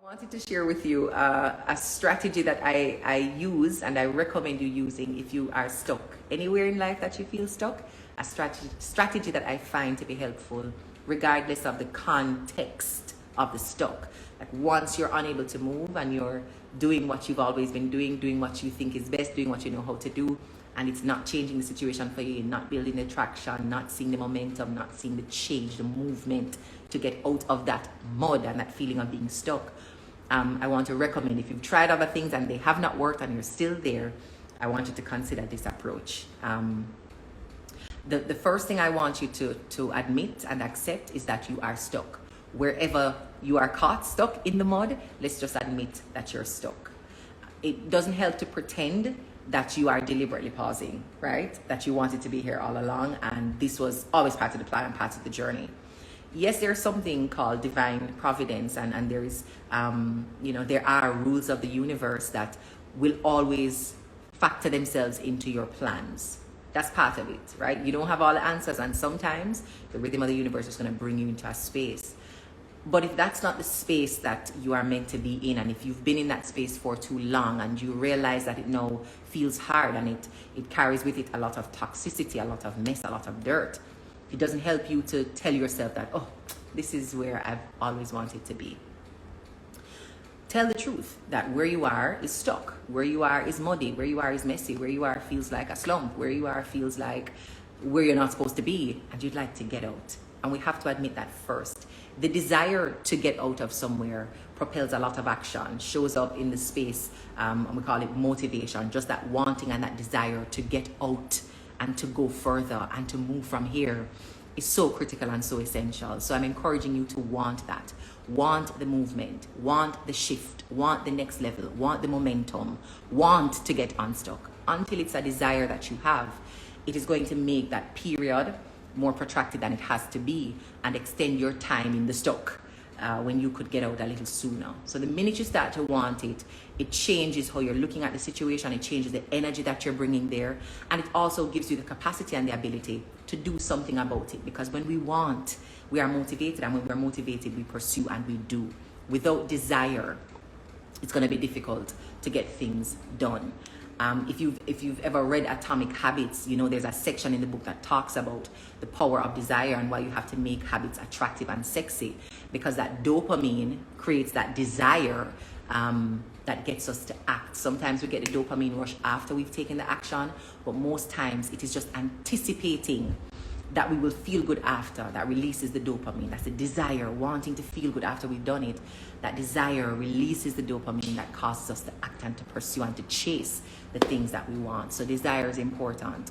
I wanted to share with you a strategy that I use and I recommend you using if you are stuck anywhere in life that you feel stuck. A strategy that I find to be helpful regardless of the context of the stuck. Like once you're unable to move and you're doing what you've always been doing what you think is best, doing what you know how to do, and it's not changing the situation for you, not building the traction, not seeing the momentum, not seeing the change, the movement to get out of that mud and that feeling of being stuck. I want to recommend, if you've tried other things and they have not worked and you're still there, I want you to consider this approach. The first thing I want you to admit and accept is that you are stuck. Wherever you are caught stuck in the mud, let's just admit that you're stuck. It doesn't help to pretend that you are deliberately pausing, right? That you wanted to be here all along and this was always part of the plan and part of the journey. Yes, there's something called divine providence, and there is, there are rules of the universe that will always factor themselves into your plans. That's part of it, right? You don't have all the answers, and sometimes the rhythm of the universe is going to bring you into a space. But if that's not the space that you are meant to be in, and if you've been in that space for too long and you realize that it now feels hard and it carries with it a lot of toxicity, a lot of mess, a lot of dirt, it doesn't help you to tell yourself that, oh, this is where I've always wanted to be. Tell the truth that where you are is stuck, where you are is muddy, where you are is messy, where you are feels like a slump, where you are feels like where you're not supposed to be, and you'd like to get out. And we have to admit that first. The desire to get out of somewhere propels a lot of action, shows up in the space, and we call it motivation, just that wanting and that desire to get out and to go further and to move from here is so critical and so essential. So I'm encouraging you to want that. Want the movement, want the shift, want the next level, want the momentum, want to get unstuck. Until it's a desire that you have, it is going to make that period more protracted than it has to be and extend your time in the stuck when you could get out a little sooner. So the minute you start to want it, it changes how you're looking at the situation, it changes the energy that you're bringing there, and it also gives you the capacity and the ability to do something about it. Because when we want, we are motivated, and when we're motivated, we pursue and we do. Without desire, it's going to be difficult to get things done. If you've ever read Atomic Habits, there's a section in the book that talks about the power of desire and why you have to make habits attractive and sexy, because that dopamine creates that desire that gets us to act. Sometimes we get the dopamine rush after we've taken the action, but most times it is just anticipating that we will feel good after that releases the dopamine. That's the desire, wanting to feel good after we've done it. That desire releases the dopamine that causes us to act and to pursue and to chase the things that we want. So desire is important.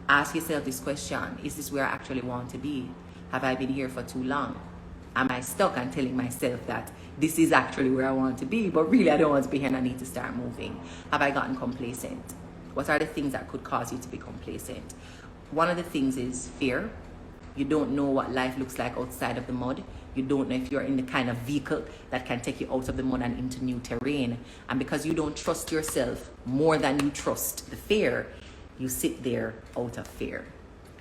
Ask yourself this question: is this where I actually want to be? Have I been here for too long? Am I stuck and telling myself that this is actually where I want to be, but really I don't want to be here and I need to start moving? Have I gotten complacent? What are the things that could cause you to be complacent? One of the things is fear. You don't know what life looks like outside of the mud. You don't know if you're in the kind of vehicle that can take you out of the mud and into new terrain. And because you don't trust yourself more than you trust the fear, you sit there out of fear.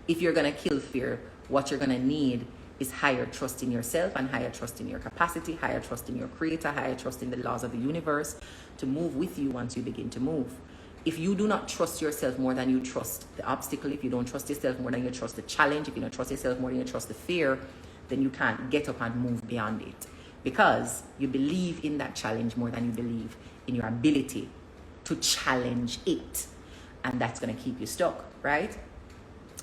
If you're going to kill fear, what you're going to need is higher trust in yourself and higher trust in your capacity, higher trust in your creator, higher trust in the laws of the universe to move with you once you begin to move. If you do not trust yourself more than you trust the obstacle, if you don't trust yourself more than you trust the challenge, if you don't trust yourself more than you trust the fear, then you can't get up and move beyond it, because you believe in that challenge more than you believe in your ability to challenge it. And that's going to keep you stuck, right?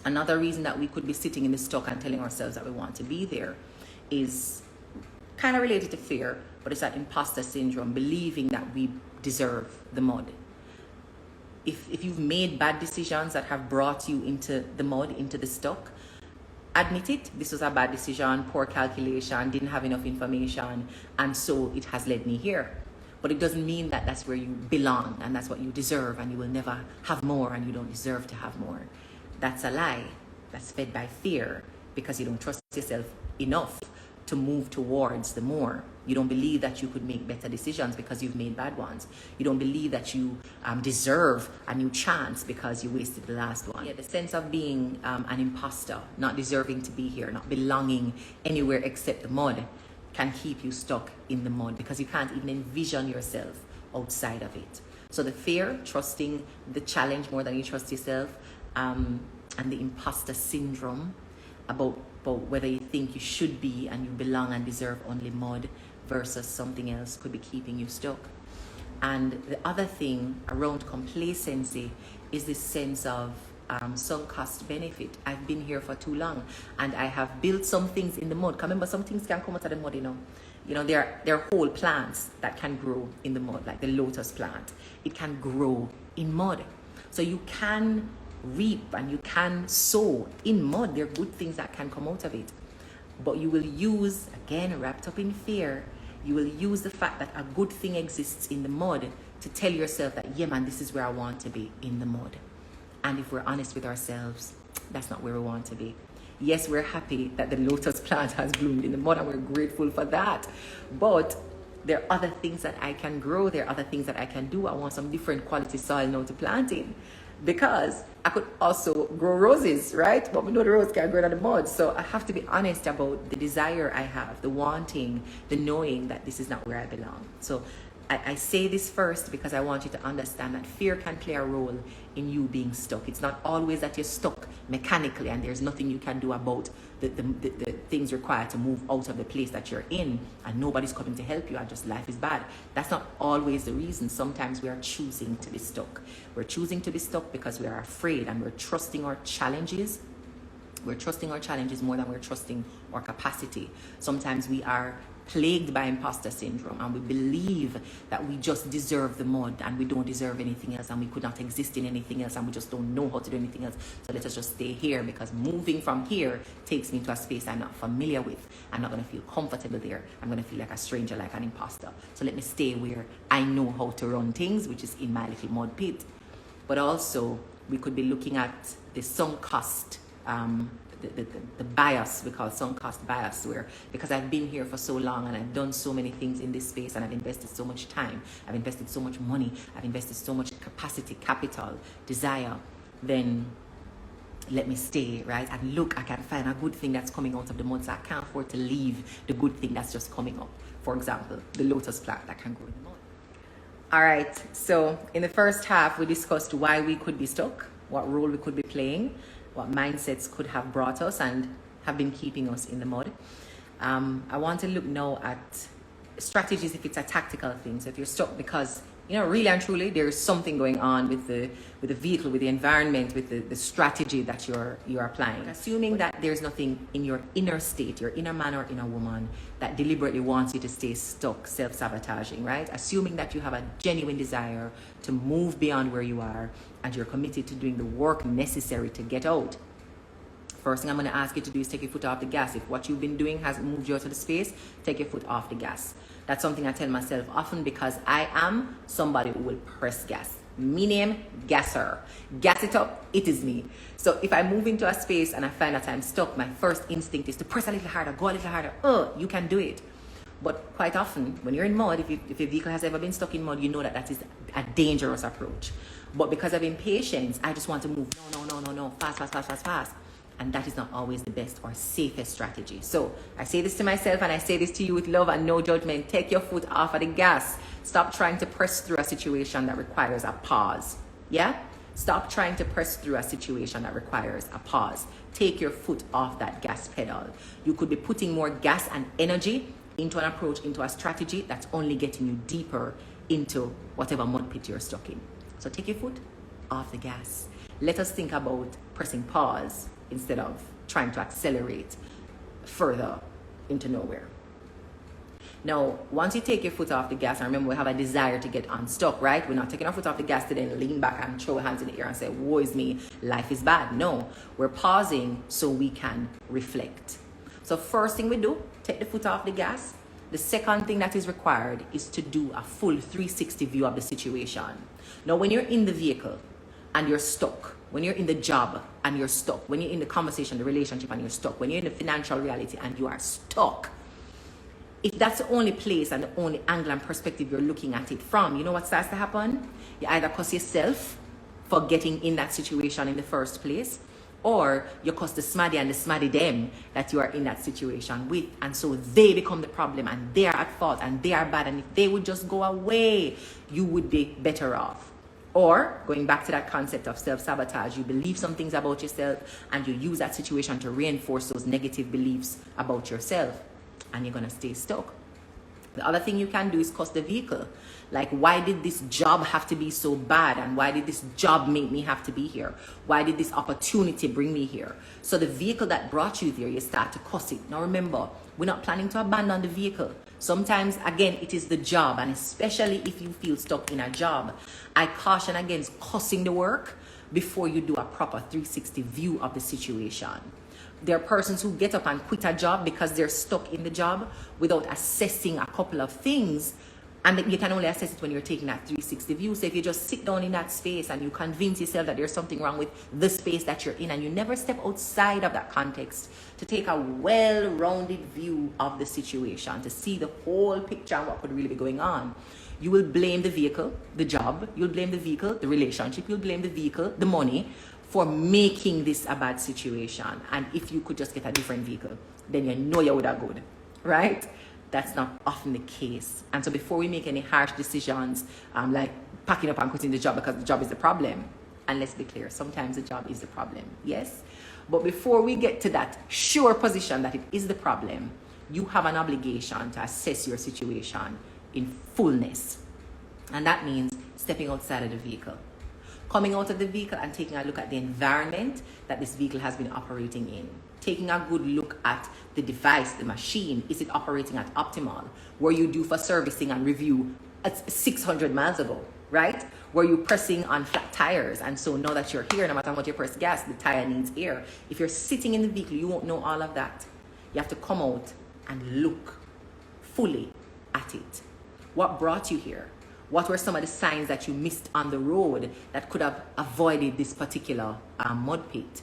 Another reason that we could be sitting in the stuck and telling ourselves that we want to be there is kind of related to fear, but it's that imposter syndrome, believing that we deserve the mud. If you've made bad decisions that have brought you into the mud, into the stuck, admit it. This was a bad decision, poor calculation, didn't have enough information, and so it has led me here. But it doesn't mean that that's where you belong and that's what you deserve, and you will never have more and you don't deserve to have more. That's a lie. That's fed by fear, because you don't trust yourself enough to move towards the more. You don't believe that you could make better decisions because you've made bad ones. You don't believe that you deserve a new chance because you wasted the last one. Yeah, the sense of being an imposter, not deserving to be here, not belonging anywhere except the mud, can keep you stuck in the mud because you can't even envision yourself outside of it. So the fear, trusting the challenge more than you trust yourself, and the imposter syndrome about whether you think you should be and you belong and deserve only mud versus something else could be keeping you stuck. And the other thing around complacency is this sense of sunk cost benefit. I've been here for too long and I have built some things in the mud. Remember, some things can come out of the mud, there are whole plants that can grow in the mud, like the lotus plant. It can grow in mud. So you can reap and you can sow in mud. There are good things that can come out of it. But you will use, again, wrapped up in fear, you will use the fact that a good thing exists in the mud to tell yourself that, yeah, man, this is where I want to be, in the mud. And if we're honest with ourselves, that's not where we want to be. Yes, we're happy that the lotus plant has bloomed in the mud and we're grateful for that. But there are other things that I can grow. There are other things that I can do. I want some different quality soil now to plant in. Because I could also grow roses, right? But we know the rose can't grow in the mud. So I have to be honest about the desire I have, the wanting, the knowing that this is not where I belong. So I say this first because I want you to understand that fear can play a role in you being stuck. It's not always that you're stuck mechanically and there's nothing you can do about the things required to move out of the place that you're in and nobody's coming to help you and just life is bad. That's not always the reason. Sometimes we are choosing to be stuck. We're choosing to be stuck because we are afraid and we're trusting our challenges. We're trusting our challenges more than we're trusting our capacity. Sometimes we are plagued by imposter syndrome and we believe that we just deserve the mud and we don't deserve anything else and we could not exist in anything else and we just don't know how to do anything else. So let us just stay here because moving from here takes me to a space I'm not familiar with. I'm not going to feel comfortable there. I'm going to feel like a stranger, like an imposter. So let me stay where I know how to run things, which is in my little mud pit. But also we could be looking at the sunk cost, the bias, we call sunk cost bias, where because I've been here for so long and I've done so many things in this space and I've invested so much time, I've invested so much money, I've invested so much capacity, capital, desire, then let me stay, right? And look, I can find a good thing that's coming out of the mud, so I can't afford to leave the good thing that's just coming up. For example, the lotus plant that can grow in the mud. All right, so in the first half, we discussed why we could be stuck, what role we could be playing, what mindsets could have brought us and have been keeping us in the mud. I want to look now at strategies if it's a tactical thing. So if you're stuck because, really and truly, there's something going on with the vehicle, with the environment, with the strategy that you're applying. Assuming that there's nothing in your inner state, your inner man or inner woman, that deliberately wants you to stay stuck, self-sabotaging, right? Assuming that you have a genuine desire to move beyond where you are and you're committed to doing the work necessary to get out. First thing I'm going to ask you to do is take your foot off the gas. If what you've been doing hasn't moved you out of the space, take your foot off the gas. That's something I tell myself often because I am somebody who will press gas. Me name, gasser. Gas it up, it is me. So if I move into a space and I find that I'm stuck, my first instinct is to press a little harder, go a little harder. You can do it. But quite often, when you're in mud, if your vehicle has ever been stuck in mud, you know that is a dangerous approach. But because of impatience, I just want to move. No, fast. And that is not always the best or safest strategy. So I say this to myself and I say this to you with love and no judgment. Take your foot off of the gas. Stop trying to press through a situation that requires a pause. Yeah? Stop trying to press through a situation that requires a pause. Take your foot off that gas pedal. You could be putting more gas and energy into an approach, into a strategy that's only getting you deeper into whatever mud pit you're stuck in. So take your foot off the gas. Let us think about pressing pause instead of trying to accelerate further into nowhere. Now, once you take your foot off the gas, and remember we have a desire to get unstuck, right? We're not taking our foot off the gas to then lean back and throw our hands in the air and say, woe is me, life is bad. No, we're pausing so we can reflect. So first thing we do, take the foot off the gas. The second thing that is required is to do a full 360 view of the situation. Now, when you're in the vehicle and you're stuck, when you're in the job and you're stuck, when you're in the conversation, the relationship and you're stuck, when you're in the financial reality and you are stuck, if that's the only place and the only angle and perspective you're looking at it from, you know what starts to happen? You either curse yourself for getting in that situation in the first place, Or you cuss the smaddy and the smaddy them that you are in that situation with, and so they become the problem and they are at fault and they are bad, and if they would just go away, you would be better off. Or going back to that concept of self-sabotage, you believe some things about yourself and you use that situation to reinforce those negative beliefs about yourself, and you're going to stay stuck. The other thing you can do is cuss the vehicle. Like, why did this job have to be so bad? And why did this job make me have to be here? Why did this opportunity bring me here? So the vehicle that brought you there, you start to cuss it. Now remember, we're not planning to abandon the vehicle. Sometimes, again, it is the job. And especially if you feel stuck in a job, I caution against cussing the work before you do a proper 360 view of the situation. There are persons who get up and quit a job because they're stuck in the job without assessing a couple of things. And you can only assess it when you're taking that 360 view. So if you just sit down in that space and you convince yourself that there's something wrong with the space that you're in, and you never step outside of that context to take a well-rounded view of the situation, to see the whole picture and what could really be going on, you will blame the vehicle, the job, you'll blame the vehicle, the relationship, you'll blame the vehicle, the money, for making this a bad situation. And if you could just get a different vehicle, then you know you would have good, right? That's not often the case. And so before we make any harsh decisions, like packing up and quitting the job because the job is the problem, and let's be clear, sometimes the job is the problem, yes? But before we get to that sure position that it is the problem, you have an obligation to assess your situation in fullness. And that means stepping outside of the vehicle. Coming out of the vehicle and taking a look at the environment that this vehicle has been operating in. Taking a good look at the device, the machine. Is it operating at optimal? Were you due for servicing and review at 600 miles ago, right? Were you pressing on flat tires? And so now that you're here, no matter what you press gas, the tire needs air. If you're sitting in the vehicle, you won't know all of that. You have to come out and look fully at it. What brought you here? What were some of the signs that you missed on the road that could have avoided this particular mud pit?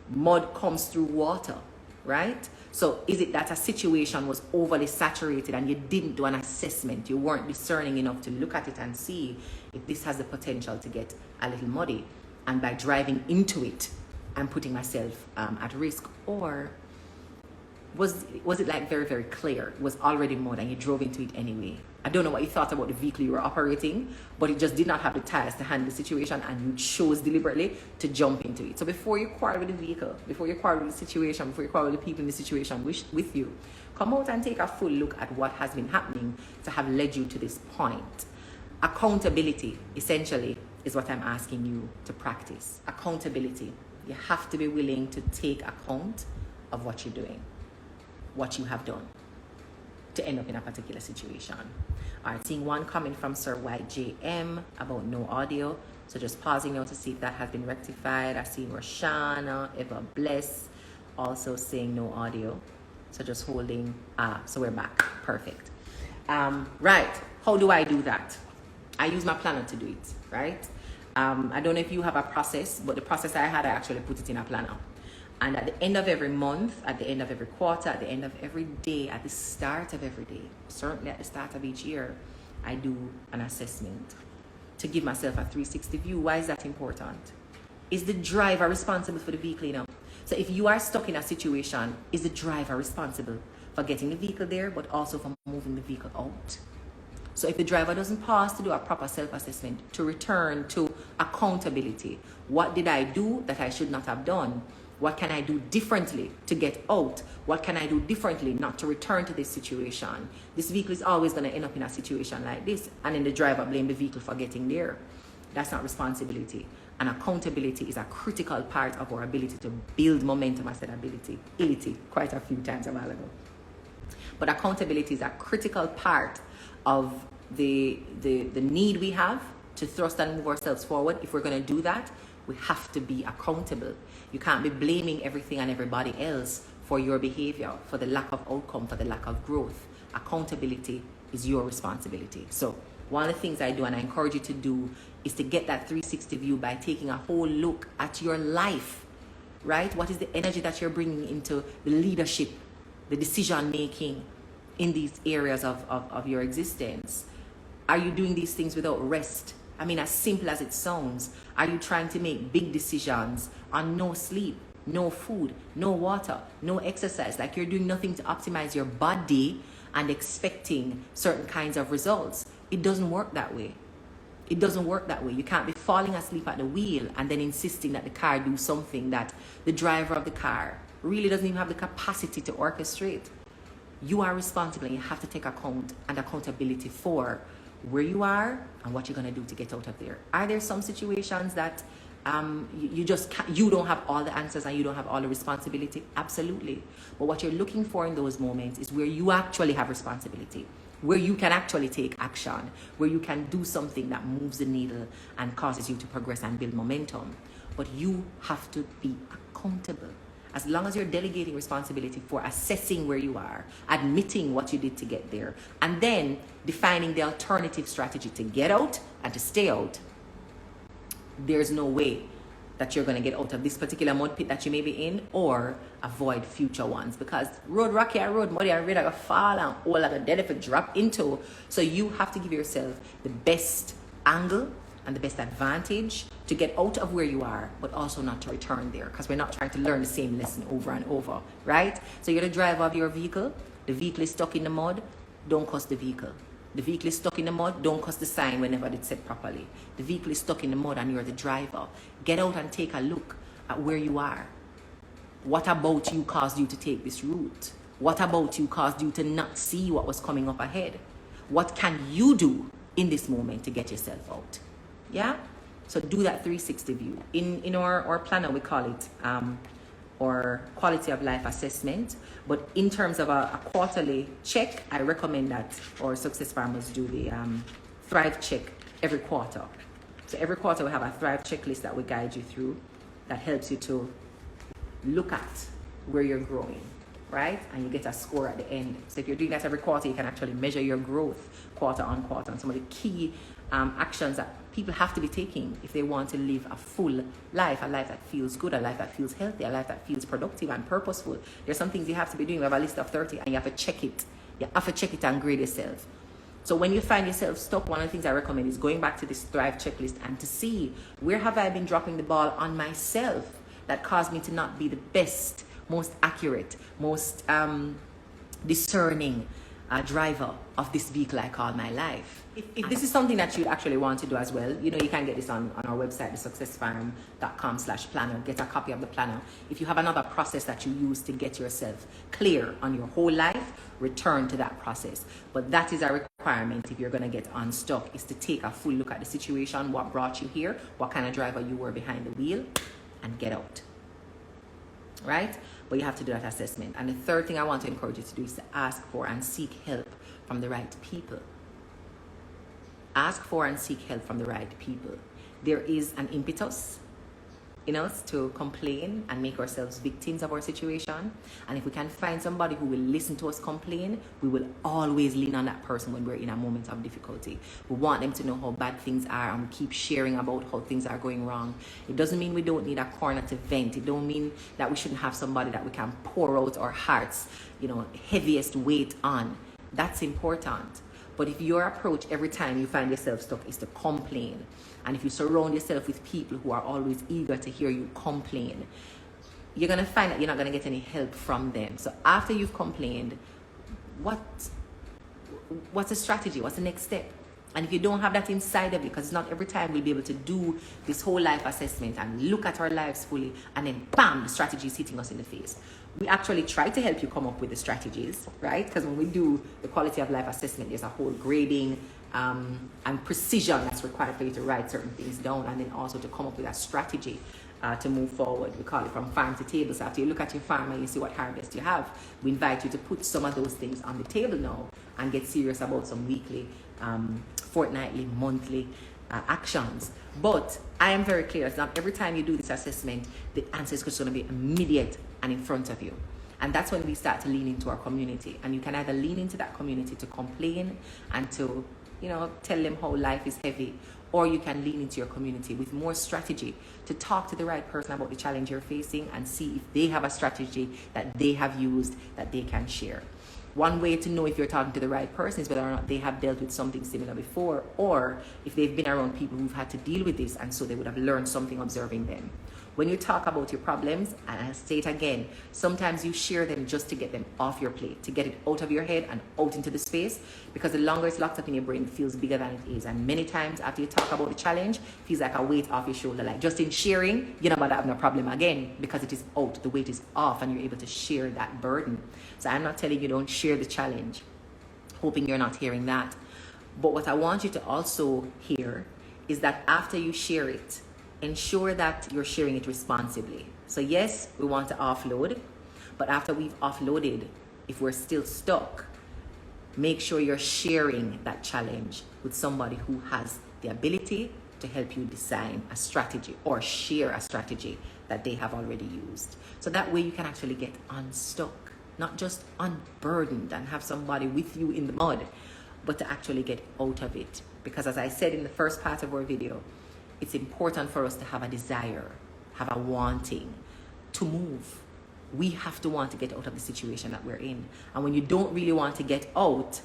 Mud comes through water, right? So is it that a situation was overly saturated and you didn't do an assessment? You weren't discerning enough to look at it and see if this has the potential to get a little muddy, and by driving into it, I'm putting myself at risk? Or was it like very, very clear? It was already mud and you drove into it anyway? I don't know what you thought about the vehicle you were operating, but it just did not have the tires to handle the situation, and you chose deliberately to jump into it. So before you quarrel with the vehicle, before you quarrel with the situation, before you quarrel with the people in the situation with you, come out and take a full look at what has been happening to have led you to this point. Accountability, essentially, is what I'm asking you to practice. Accountability. You have to be willing to take account of what you're doing, what you have done, to end up in a particular situation. All right, seeing one comment from Sir YJM about no audio. So just pausing now to see if that has been rectified. I see Roshana, Ever Bless, also saying no audio. So just holding, so we're back, perfect. Right, how do I do that? I use my planner to do it, right? I don't know if you have a process, but the process I had, I actually put it in a planner. And at the end of every month, at the end of every quarter, at the end of every day, at the start of every day, certainly at the start of each year, I do an assessment to give myself a 360 view. Why is that important? Is the driver responsible for the vehicle, you know? So if you are stuck in a situation, is the driver responsible for getting the vehicle there, but also for moving the vehicle out? So if the driver doesn't pause to do a proper self-assessment, to return to accountability, what did I do that I should not have done? What can I do differently to get out? What can I do differently not to return to this situation? This vehicle is always going to end up in a situation like this, and then the driver blame the vehicle for getting there. That's not responsibility. And accountability is a critical part of our ability to build momentum. I said ability quite a few times a while ago. But accountability is a critical part of the need we have to thrust and move ourselves forward. If we're going to do that, we have to be accountable. You can't be blaming everything and everybody else for your behavior, for the lack of outcome, for the lack of growth. Accountability is your responsibility. So one of the things I do, and I encourage you to do, is to get that 360 view by taking a whole look at your life, right? What is the energy that you're bringing into the leadership, the decision making in these areas of your existence? Are you doing these things without rest? I mean, as simple as it sounds, are you trying to make big decisions on no sleep? no food, no water, no exercise. Like you're doing nothing to optimize your body and expecting certain kinds of results. It doesn't work that way. It doesn't work that way. You can't be falling asleep at the wheel and then insisting that the car do something that the driver of the car really doesn't even have the capacity to orchestrate. You are responsible and you have to take account and accountability for where you are and what you're going to do to get out of there. Are there some situations that you don't have all the answers and you don't have all the responsibility? Absolutely. But what you're looking for in those moments is where you actually have responsibility, where you can actually take action, where you can do something that moves the needle and causes you to progress and build momentum. But you have to be accountable. As long as you're delegating responsibility for assessing where you are, admitting what you did to get there, and then defining the alternative strategy to get out and to stay out, there's no way that you're going to get out of this particular mud pit that you may be in or avoid future ones, because road rocky and road muddy and ready to fall and all like a dead if it drop into. So you have to give yourself the best angle and the best advantage to get out of where you are, but also not to return there, because we're not trying to learn the same lesson over and over, right? So you're the driver of your vehicle. The vehicle is stuck in the mud. Don't cuss the vehicle. The vehicle is stuck in the mud. Don't cuss the sign whenever it's set properly. The vehicle is stuck in the mud and you're the driver. Get out and take a look at where you are. What about you caused you to take this route? What about you caused you to not see what was coming up ahead? What can you do in this moment to get yourself out? Yeah? So do that 360 view. In our planner, we call it or quality of life assessment. But in terms of a quarterly check, I recommend that our success farmers do the Thrive check every quarter. So every quarter we have a Thrive checklist that we guide you through that helps you to look at where you're growing, right? And you get a score at the end. So if you're doing that every quarter, you can actually measure your growth quarter on quarter and some of the key actions that people have to be taking if they want to live a full life, a life that feels good, a life that feels healthy, a life that feels productive and purposeful. There's some things you have to be doing. We have a list of 30 and you have to check it. You have to check it and grade yourself. So when you find yourself stuck, one of the things I recommend is going back to this Thrive checklist and to see where have I been dropping the ball on myself that caused me to not be the best, most accurate, most discerning driver of this vehicle I call my life. If this is something that you actually want to do as well, you know, you can get this on our website, thesuccessfarm.com/planner. Get a copy of the planner. If you have another process that you use to get yourself clear on your whole life, return to that process. But that is a requirement if you're going to get unstuck, is to take a full look at the situation, what brought you here, what kind of driver you were behind the wheel, and get out. Right? But you have to do that assessment. And the third thing I want to encourage you to do is to ask for and seek help from the right people. Ask for and seek help from the right people. There is an impetus in us to complain and make ourselves victims of our situation. And if we can find somebody who will listen to us complain, we will always lean on that person when we're in a moment of difficulty. We want them to know how bad things are and we keep sharing about how things are going wrong. It doesn't mean we don't need a corner to vent. It don't mean that we shouldn't have somebody that we can pour out our hearts, heaviest weight on. That's important. But if your approach every time you find yourself stuck is to complain, and if you surround yourself with people who are always eager to hear you complain, you're going to find that you're not going to get any help from them. So after you've complained, what's the strategy? What's the next step? And if you don't have that inside of you, because not every time we'll be able to do this whole life assessment and look at our lives fully, and then bam, the strategy is hitting us in the face. We actually try to help you come up with the strategies, right? Because when we do the quality of life assessment, there's a whole grading and precision that's required for you to write certain things down, and then also to come up with a strategy to move forward. We call it from farm to table. So after you look at your farm and you see what harvest you have, we invite you to put some of those things on the table now and get serious about some weekly, fortnightly, monthly actions. But I am very clear, it's not every time you do this assessment, the answer is just going to be immediate and in front of you. And that's when we start to lean into our community. And you can either lean into that community to complain and to, tell them how life is heavy, or you can lean into your community with more strategy to talk to the right person about the challenge you're facing and see if they have a strategy that they have used that they can share. One way to know if you're talking to the right person is whether or not they have dealt with something similar before, or if they've been around people who've had to deal with this and so they would have learned something observing them. When you talk about your problems, and I'll say it again, sometimes you share them just to get them off your plate, to get it out of your head and out into the space, because the longer it's locked up in your brain, it feels bigger than it is. And many times after you talk about the challenge, it feels like a weight off your shoulder. Like just in sharing, you're not about to have no problem again, because it is out, the weight is off, and you're able to share that burden. So I'm not telling you don't share the challenge, hoping you're not hearing that. But what I want you to also hear is that after you share it, ensure that you're sharing it responsibly. So yes, we want to offload, but after we've offloaded, if we're still stuck, make sure you're sharing that challenge with somebody who has the ability to help you design a strategy or share a strategy that they have already used. So that way you can actually get unstuck, not just unburdened and have somebody with you in the mud, but to actually get out of it. Because as I said in the first part of our video, it's important for us to have a desire, have a wanting to move. We have to want to get out of the situation that we're in. And when you don't really want to get out,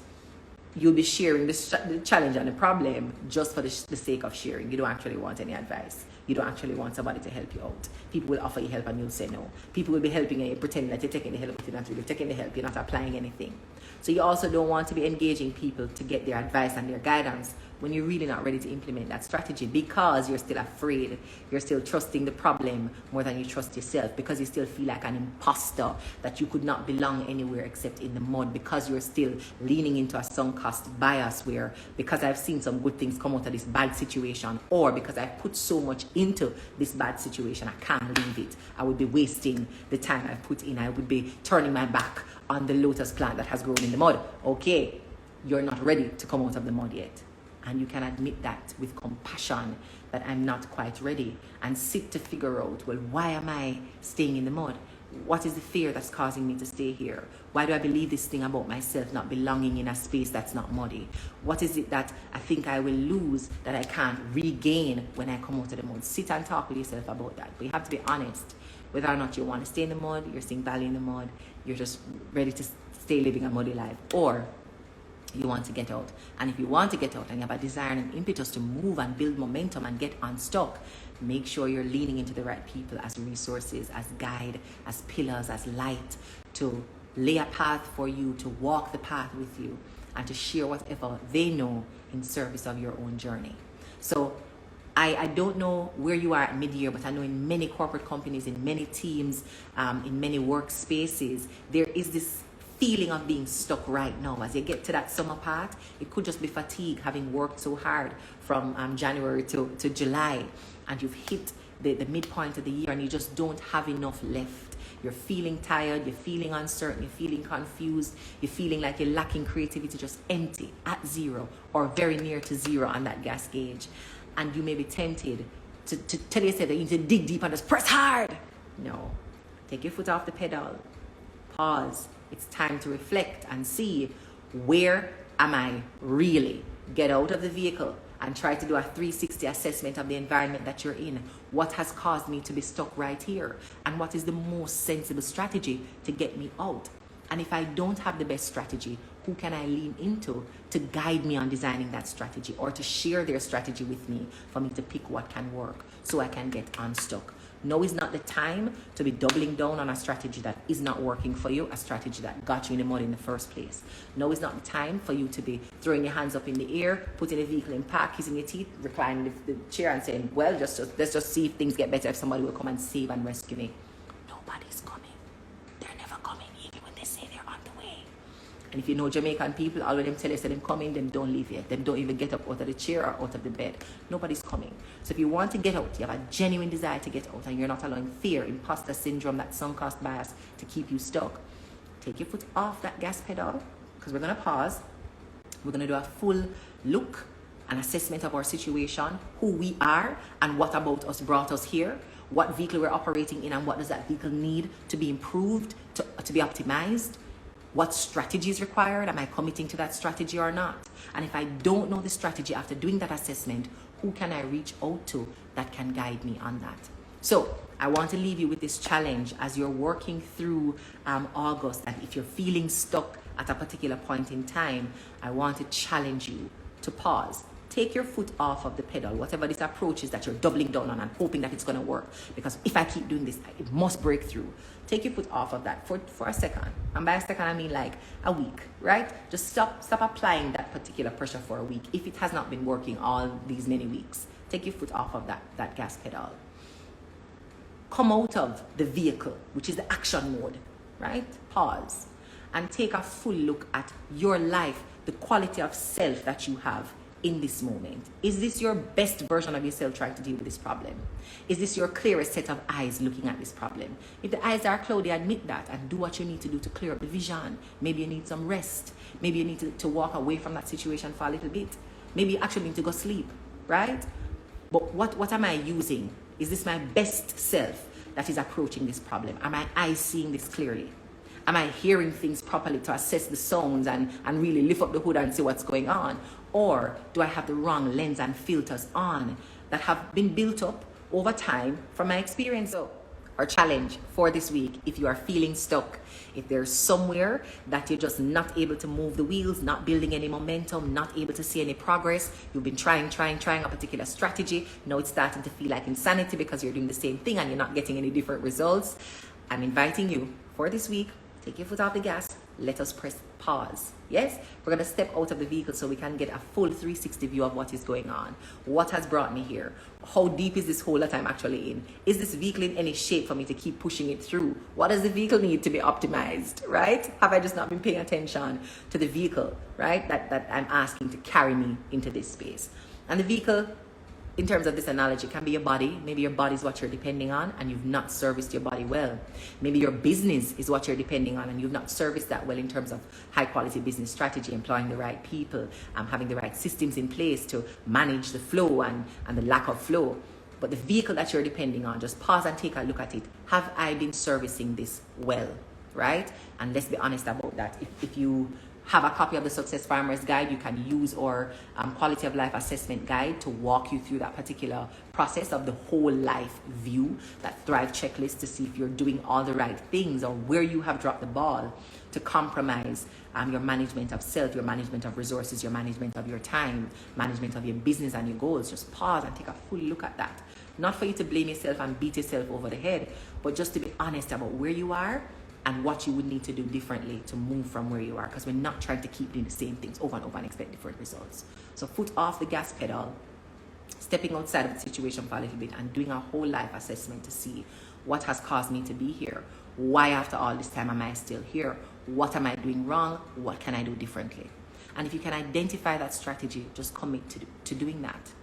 you'll be sharing the challenge and the problem just for the sake of sharing. You don't actually want any advice. You don't actually want somebody to help you out. People will offer you help and you'll say no. People will be helping you, pretending that you're taking the help, but you're not really taking the help. You're not applying anything. So you also don't want to be engaging people to get their advice and their guidance when you're really not ready to implement that strategy, because you're still afraid. You're still trusting the problem more than you trust yourself, because you still feel like an imposter, that you could not belong anywhere except in the mud, because you're still leaning into a sunk cost bias where, because I've seen some good things come out of this bad situation, or because I've put so much into this bad situation, I can't leave it. I would be wasting the time I've put in. I would be turning my back on the lotus plant that has grown in the mud. Okay, you're not ready to come out of the mud yet. And you can admit that with compassion, that I'm not quite ready, and sit to figure out, well, why am I staying in the mud? What is the fear that's causing me to stay here? Why do I believe this thing about myself not belonging in a space that's not muddy? What is it that I think I will lose that I can't regain when I come out of the mud? Sit and talk with yourself about that. But you have to be honest. Whether or not you want to stay in the mud, you're seeing value in the mud, you're just ready to stay living a muddy life, or you want to get out. And if you want to get out and you have a desire and an impetus to move and build momentum and get unstuck, make sure you're leaning into the right people as resources, as guide, as pillars, as light, to lay a path for you, to walk the path with you, and to share whatever they know in service of your own journey. So I don't know where you are at mid-year, but I know in many corporate companies, in many teams, in many workspaces, there is this feeling of being stuck right now. As you get to that summer part, it could just be fatigue, having worked so hard from January to July, and you've hit the midpoint of the year and you just don't have enough left. You're feeling tired, you're feeling uncertain, you're feeling confused, you're feeling like you're lacking creativity, just empty, at zero, or very near to zero on that gas gauge. And you may be tempted to tell yourself that you need to dig deep and just press hard. No, take your foot off the pedal, pause. It's time to reflect and see, where am I really? Get out of the vehicle and try to do a 360 assessment of the environment that you're in. What has caused me to be stuck right here? And what is the most sensible strategy to get me out? And if I don't have the best strategy, who can I lean into to guide me on designing that strategy, or to share their strategy with me for me to pick what can work so I can get unstuck? Now is not the time to be doubling down on a strategy that is not working for you, a strategy that got you in the mud in the first place. Now is not the time for you to be throwing your hands up in the air, putting the vehicle in park, kissing your teeth, reclining the chair and saying, well, let's just see if things get better, if somebody will come and save and rescue me. Nobody's coming. They're never coming, even when they say they're on the way. And if you know Jamaican people, all of them tell you, say them coming, them don't leave yet. Them don't even get up out of the chair or out of the bed. Nobody's coming. So if you want to get out, you have a genuine desire to get out, and you're not allowing fear, imposter syndrome, that sunk cost bias to keep you stuck, take your foot off that gas pedal, because we're going to pause. We're going to do a full look, an assessment of our situation, who we are, and what about us brought us here, what vehicle we're operating in, and what does that vehicle need to be improved, to be optimized. What strategy is required? Am I committing to that strategy or not? And if I don't know the strategy after doing that assessment, who can I reach out to that can guide me on that? So I want to leave you with this challenge as you're working through August. And if you're feeling stuck at a particular point in time, I want to challenge you to pause, take your foot off of the pedal, whatever this approach is that you're doubling down on and hoping that it's going to work. Because if I keep doing this, it must break through. Take your foot off of that for a second. And by a second, I mean like a week, right? Just stop applying that particular pressure for a week. If it has not been working all these many weeks, take your foot off of that gas pedal. Come out of the vehicle, which is the action mode, right? Pause and take a full look at your life, the quality of self that you have in this moment. Is this your best version of yourself trying to deal with this problem? Is this your clearest set of eyes looking at this problem? If the eyes are cloudy, admit that and do what you need to do to clear up the vision. Maybe you need some rest. Maybe you need to walk away from that situation for a little bit. Maybe you actually need to go sleep, right? But what am I using? Is this my best self that is approaching this problem? Am I seeing this clearly? Am I hearing things properly to assess the sounds and really lift up the hood and see what's going on? Or do I have the wrong lens and filters on that have been built up over time from my experience? So, our challenge for this week, if you are feeling stuck, if there's somewhere that you're just not able to move the wheels, not building any momentum, not able to see any progress, you've been trying a particular strategy, now it's starting to feel like insanity because you're doing the same thing and you're not getting any different results, I'm inviting you for this week, take your foot off the gas, let us press pause. Yes, we're going to step out of the vehicle so we can get a full 360 view of what is going on. What has brought me here? How deep is this hole that I'm actually in? Is this vehicle in any shape for me to keep pushing it through? What does the vehicle need to be optimized, right? Have I just not been paying attention to the vehicle, right? That I'm asking to carry me into this space. And the vehicle, in terms of this analogy, can be your body. Maybe your body is what you're depending on and you've not serviced your body well. Maybe your business is what you're depending on and you've not serviced that well in terms of high quality business strategy, employing the right people, having the right systems in place to manage the flow and the lack of flow. But the vehicle that you're depending on, just pause and take a look at it. Have I been servicing this well, right? And let's be honest about that. If you have a copy of the Success Farmers Guide, you can use our quality of life assessment guide to walk you through that particular process of the whole life view, that Thrive checklist to see if you're doing all the right things or where you have dropped the ball to compromise your management of self, your management of resources, your management of your time, management of your business and your goals. Just pause and take a full look at that. Not for you to blame yourself and beat yourself over the head, but just to be honest about where you are and what you would need to do differently to move from where you are, because we're not trying to keep doing the same things over and over and expect different results. So foot off the gas pedal, stepping outside of the situation for a little bit and doing a whole life assessment to see what has caused me to be here. Why after all this time am I still here? What am I doing wrong? What can I do differently? And if you can identify that strategy, just commit to doing that.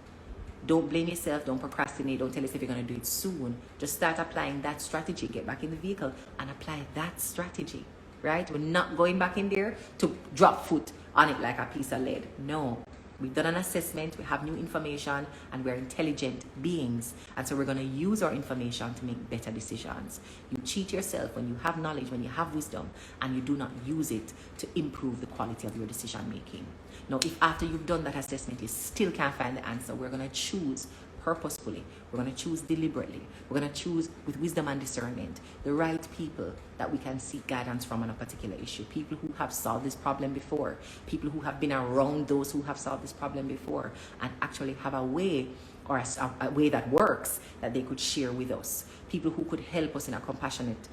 Don't blame yourself, don't procrastinate, don't tell yourself you're going to do it soon. Just start applying that strategy. Get back in the vehicle and apply that strategy, right? We're not going back in there to drop foot on it like a piece of lead. No. We've done an assessment, we have new information, and we're intelligent beings. And so we're going to use our information to make better decisions. You cheat yourself when you have knowledge, when you have wisdom, and you do not use it to improve the quality of your decision making. Now, if after you've done that assessment, you still can't find the answer, we're going to choose purposefully. We're going to choose deliberately. We're going to choose with wisdom and discernment the right people that we can seek guidance from on a particular issue. People who have solved this problem before. People who have been around those who have solved this problem before and actually have a way or a way that works that they could share with us. People who could help us in a compassionate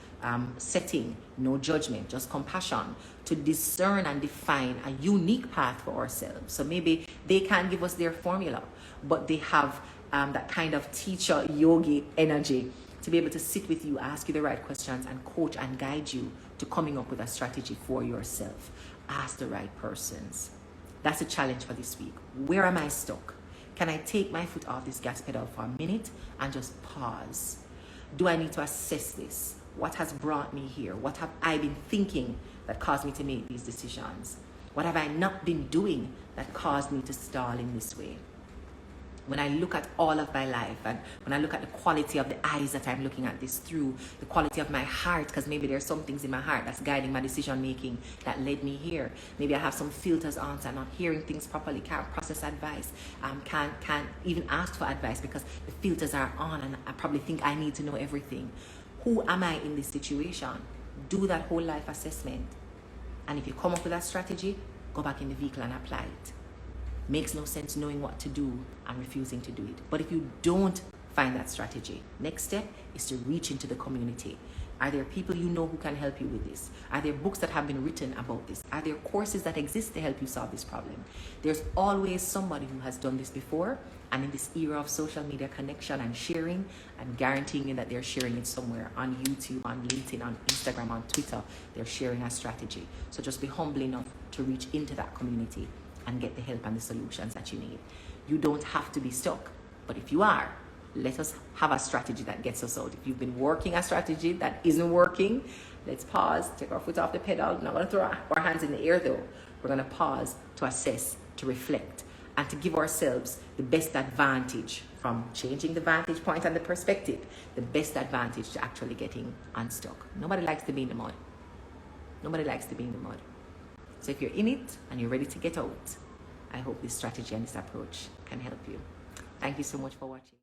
setting, no judgment, just compassion, to discern and define a unique path for ourselves. So maybe they can't give us their formula, but they have that kind of teacher yogi energy to be able to sit with you, ask you the right questions, and coach and guide you to coming up with a strategy for yourself. Ask the right persons. That's a challenge for this week. Where am I stuck? Can I take my foot off this gas pedal for a minute and just pause? Do I need to assess this? What has brought me here? What have I been thinking that caused me to make these decisions? What have I not been doing that caused me to stall in this way? When I look at all of my life and when I look at the quality of the eyes that I'm looking at this through, the quality of my heart, because maybe there's some things in my heart that's guiding my decision making that led me here. Maybe I have some filters on, so I'm not hearing things properly, can't process advice, can't even ask for advice because the filters are on and I probably think I need to know everything. Who am I in this situation? Do that whole life assessment. And if you come up with that strategy, go back in the vehicle and apply it. makes no sense knowing what to do and refusing to do it. But if you don't find that strategy, next step is to reach into the community. Are there people you know who can help you with this? Are there books that have been written about this? Are there courses that exist to help you solve this problem? There's always somebody who has done this before, and in this era of social media connection and sharing, I'm guaranteeing you that they're sharing it somewhere on YouTube, on LinkedIn, on Instagram, on Twitter. They're sharing a strategy. So just be humble enough to reach into that community and get the help and the solutions that you need. You don't have to be stuck, but if you are, let us have a strategy that gets us out. If you've been working a strategy that isn't working, let's pause, take our foot off the pedal. We're not going to throw our hands in the air though. We're going to pause to assess, to reflect, and to give ourselves the best advantage from changing the vantage point and the perspective, the best advantage to actually getting unstuck. Nobody likes to be in the mud. Nobody likes to be in the mud. So if you're in it and you're ready to get out, I hope this strategy and this approach can help you. Thank you so much for watching.